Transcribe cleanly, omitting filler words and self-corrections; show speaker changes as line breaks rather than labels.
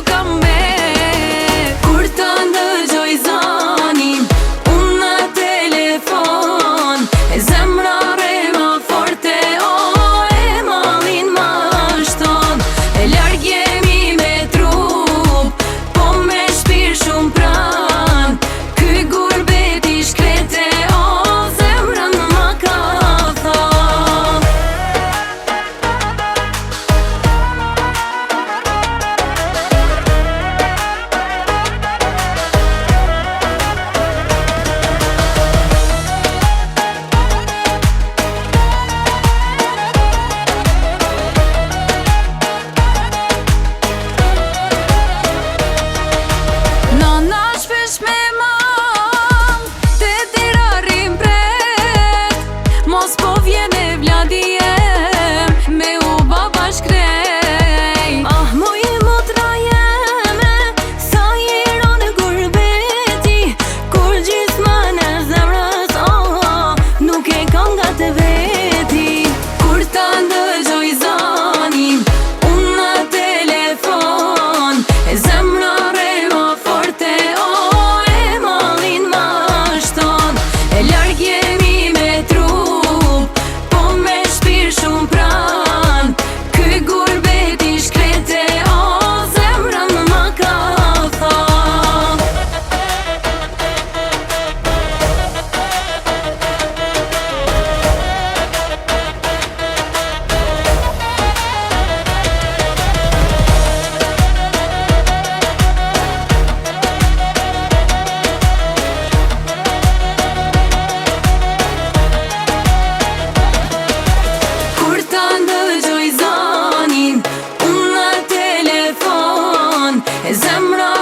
kam me. Kur të ndëgjoj zanin unë në telefon, e zemra re më forte, o e malin më shton. E larg jemi me trup, po me shpirë shumë pran. Ky gurbet i shkrete, o zemrën më ka thon. Nana shpesh me mam, te tirarim pret, mos po vjene vladi jem, me u baba shkrej. Ah, moj motra jeme, sa jiron e gurbeti, kur gjithman e zemrës, nuk e kam nga të veti. Kur ta ndëgjoj zanin unë në telefon, e zemra re më forte, o e malin më shton. E larg jemi me trup, po me shpirë shumë pran. Ky gurbet i shkrete, o zemrën më ka thon. Kur ta ndëgjoj zanin unë në telefon, e zemra